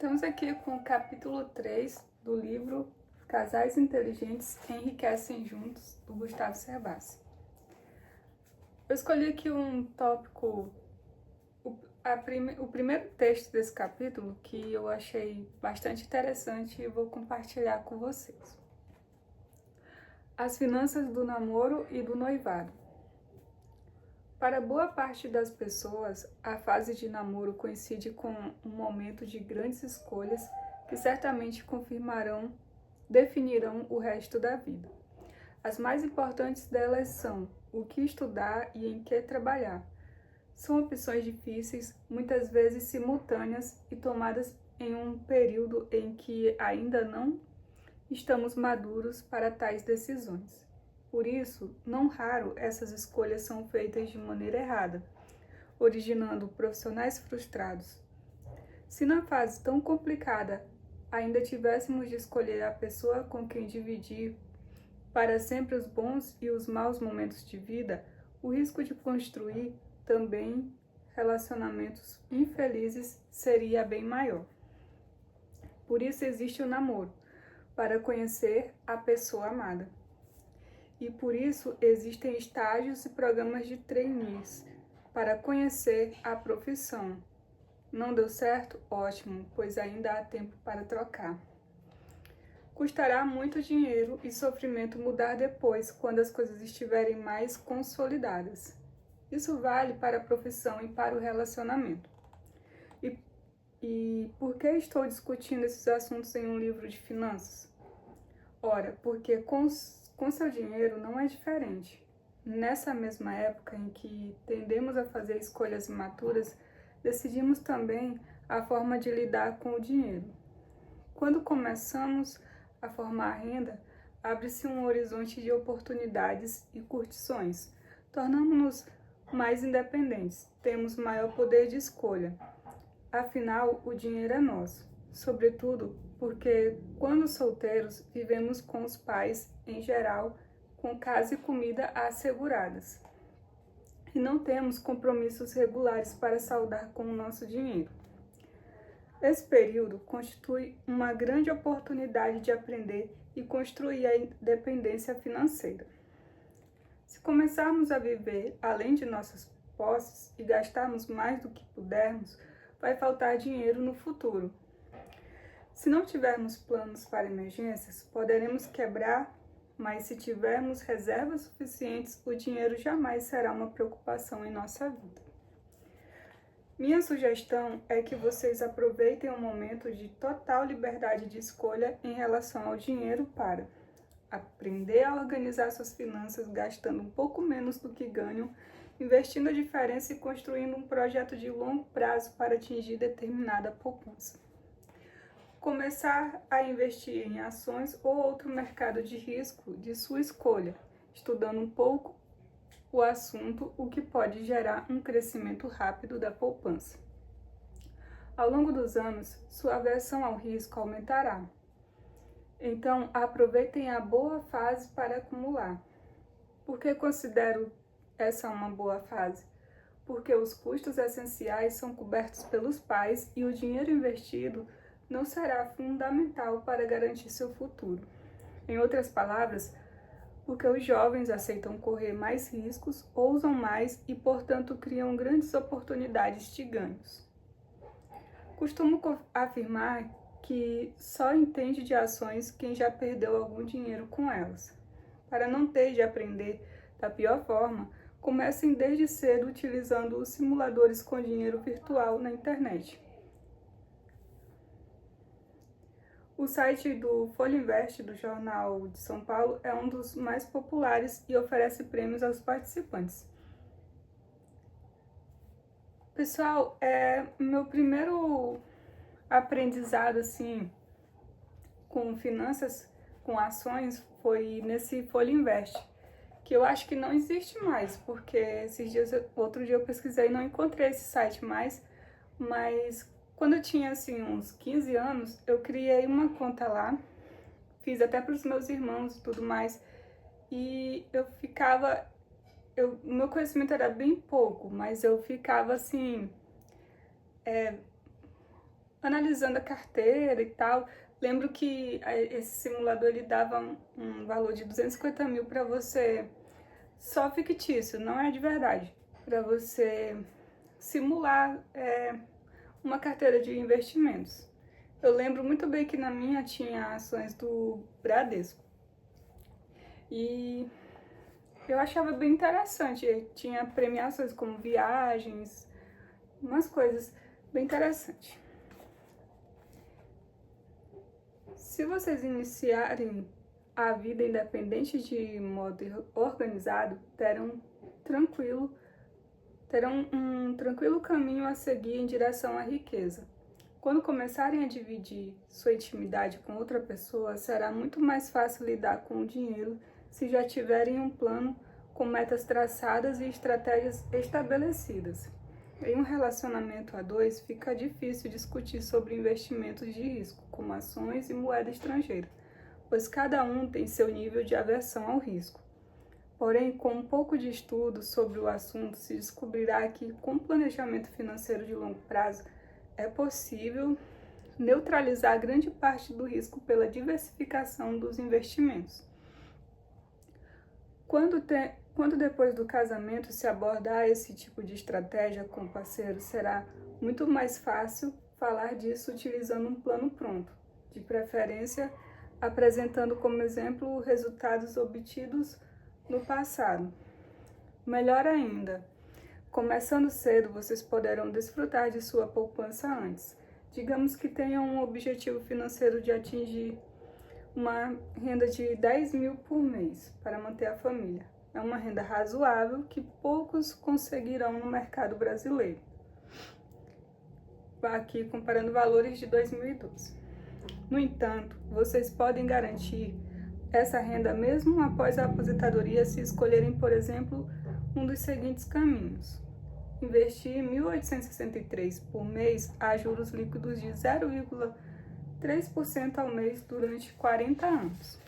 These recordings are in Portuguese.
Estamos aqui com o capítulo 3 do livro Casais Inteligentes Enriquecem Juntos, do Gustavo Cerbasi. Eu escolhi aqui um tópico, o primeiro texto desse capítulo, que eu achei bastante interessante e vou compartilhar com vocês. As finanças do namoro e do noivado. Para boa parte das pessoas, a fase de namoro coincide com um momento de grandes escolhas que certamente definirão o resto da vida. As mais importantes delas são o que estudar e em que trabalhar. São opções difíceis, muitas vezes simultâneas e tomadas em um período em que ainda não estamos maduros para tais decisões. Por isso, não raro, essas escolhas são feitas de maneira errada, originando profissionais frustrados. Se na fase tão complicada ainda tivéssemos de escolher a pessoa com quem dividir para sempre os bons e os maus momentos de vida, o risco de construir também relacionamentos infelizes seria bem maior. Por isso existe o namoro, para conhecer a pessoa amada. E por isso existem estágios e programas de trainees para conhecer a profissão. Não deu certo? Ótimo, pois ainda há tempo para trocar. Custará muito dinheiro e sofrimento mudar depois, quando as coisas estiverem mais consolidadas. Isso vale para a profissão e para o relacionamento. E por que estou discutindo esses assuntos em um livro de finanças? Ora, porque com seu dinheiro não é diferente. Nessa mesma época em que tendemos a fazer escolhas imaturas, decidimos também a forma de lidar com o dinheiro. Quando começamos a formar renda, abre-se um horizonte de oportunidades e curtições. Tornamos-nos mais independentes, temos maior poder de escolha. Afinal, o dinheiro é nosso, sobretudo porque, quando solteiros, vivemos com os pais, em geral, com casa e comida asseguradas. E não temos compromissos regulares para saldar com o nosso dinheiro. Esse período constitui uma grande oportunidade de aprender e construir a independência financeira. Se começarmos a viver além de nossas posses e gastarmos mais do que pudermos, vai faltar dinheiro no futuro. Se não tivermos planos para emergências, poderemos quebrar, mas se tivermos reservas suficientes, o dinheiro jamais será uma preocupação em nossa vida. Minha sugestão é que vocês aproveitem um momento de total liberdade de escolha em relação ao dinheiro para aprender a organizar suas finanças gastando um pouco menos do que ganham, investindo a diferença e construindo um projeto de longo prazo para atingir determinada poupança. Começar a investir em ações ou outro mercado de risco de sua escolha, estudando um pouco o assunto, o que pode gerar um crescimento rápido da poupança. Ao longo dos anos, sua aversão ao risco aumentará. Então, aproveitem a boa fase para acumular. Por que considero essa uma boa fase? Porque os custos essenciais são cobertos pelos pais e o dinheiro investido não será fundamental para garantir seu futuro. Em outras palavras, porque os jovens aceitam correr mais riscos, ousam mais e, portanto, criam grandes oportunidades de ganhos. Costumo afirmar que só entende de ações quem já perdeu algum dinheiro com elas. Para não ter de aprender da pior forma, comecem desde cedo utilizando os simuladores com dinheiro virtual na internet. O site do Folha Invest, do Jornal de São Paulo, é um dos mais populares e oferece prêmios aos participantes. Pessoal, meu primeiro aprendizado assim, com finanças, com ações, foi nesse Folha Invest, que eu acho que não existe mais, porque outro dia eu pesquisei e não encontrei esse site mais, mas quando eu tinha assim uns 15 anos, eu criei uma conta lá, fiz até para os meus irmãos e tudo mais, e o meu conhecimento era bem pouco, mas eu ficava assim, analisando a carteira e tal, lembro que esse simulador ele dava um valor de 250 mil para você, só fictício, não é de verdade, para você simular uma carteira de investimentos. Eu lembro muito bem que na minha tinha ações do Bradesco e eu achava bem interessante, tinha premiações como viagens, umas coisas bem interessantes. Se vocês iniciarem a vida independente de modo organizado, terão um tranquilo caminho a seguir em direção à riqueza. Quando começarem a dividir sua intimidade com outra pessoa, será muito mais fácil lidar com o dinheiro se já tiverem um plano com metas traçadas e estratégias estabelecidas. Em um relacionamento a dois, fica difícil discutir sobre investimentos de risco, como ações e moeda estrangeira, pois cada um tem seu nível de aversão ao risco. Porém, com um pouco de estudo sobre o assunto, se descobrirá que, com planejamento financeiro de longo prazo, é possível neutralizar grande parte do risco pela diversificação dos investimentos. Quando depois do casamento se abordar esse tipo de estratégia com o parceiro, será muito mais fácil falar disso utilizando um plano pronto, de preferência apresentando como exemplo resultados obtidos no passado. Melhor ainda, começando cedo, vocês poderão desfrutar de sua poupança antes. Digamos que tenham um objetivo financeiro de atingir uma renda de 10 mil por mês para manter a família. É uma renda razoável que poucos conseguirão no mercado brasileiro. Aqui comparando valores de 2012. No entanto, vocês podem garantir essa renda mesmo após a aposentadoria se escolherem, por exemplo, um dos seguintes caminhos. Investir R$ 1.863 por mês a juros líquidos de 0,3% ao mês durante 40 anos.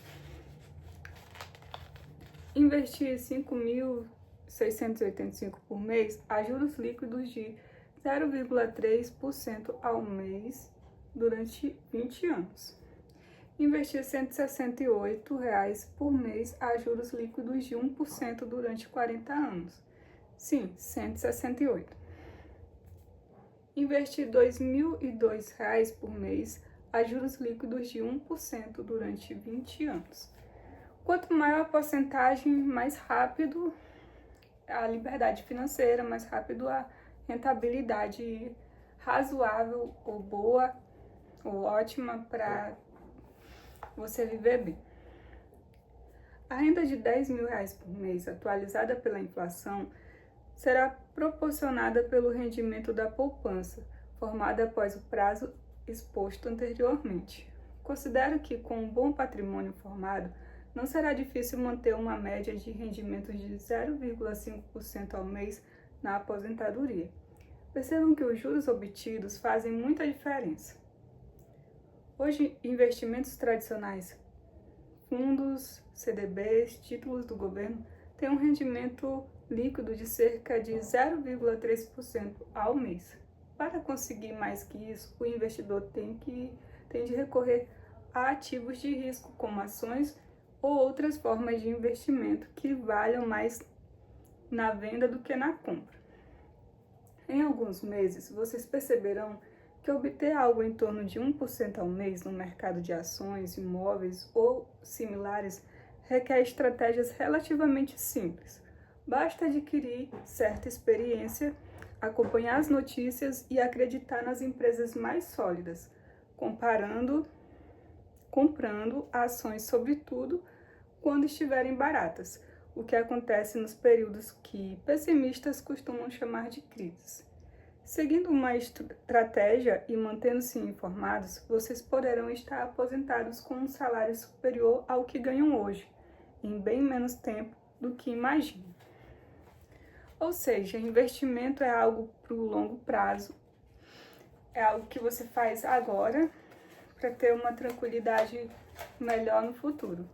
Investir R$ 5.685 por mês a juros líquidos de 0,3% ao mês durante 20 anos. Investir R$ 168 por mês a juros líquidos de 1% durante 40 anos. Sim, 168. Investir R$ 2.002 por mês a juros líquidos de 1% durante 20 anos. Quanto maior a porcentagem, mais rápido a liberdade financeira, mais rápido a rentabilidade razoável ou boa ou ótima para você viver bem. A renda de R$ 10.000 por mês, atualizada pela inflação, será proporcionada pelo rendimento da poupança, formada após o prazo exposto anteriormente. Considero que, com um bom patrimônio formado, não será difícil manter uma média de rendimento de 0,5% ao mês na aposentadoria. Percebam que os juros obtidos fazem muita diferença. Hoje, investimentos tradicionais, fundos, CDBs, títulos do governo, têm um rendimento líquido de cerca de 0,3% ao mês. Para conseguir mais que isso, o investidor tem de recorrer a ativos de risco, como ações ou outras formas de investimento que valham mais na venda do que na compra. Em alguns meses, vocês perceberão que obter algo em torno de 1% ao mês no mercado de ações, imóveis ou similares requer estratégias relativamente simples. Basta adquirir certa experiência, acompanhar as notícias e acreditar nas empresas mais sólidas, comprando ações, sobretudo quando estiverem baratas, o que acontece nos períodos que pessimistas costumam chamar de crises. Seguindo uma estratégia e mantendo-se informados, vocês poderão estar aposentados com um salário superior ao que ganham hoje, em bem menos tempo do que imaginam. Ou seja, investimento é algo para o longo prazo, é algo que você faz agora para ter uma tranquilidade melhor no futuro.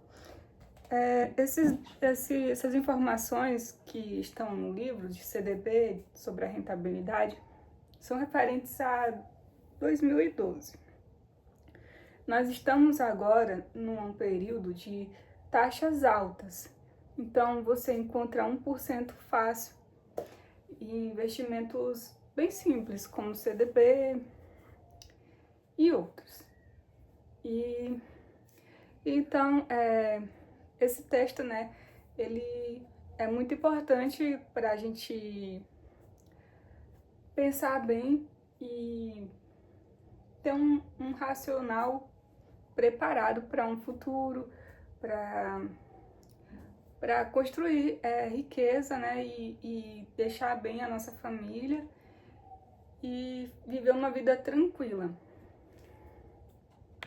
Essas informações que estão no livro de CDB sobre a rentabilidade são referentes a 2012. Nós estamos agora num período de taxas altas, então você encontra 1% fácil e investimentos bem simples, como CDB e outros. E então, esse texto, né, ele é muito importante para a gente pensar bem e ter um racional preparado para um futuro, para construir riqueza, né, e deixar bem a nossa família e viver uma vida tranquila.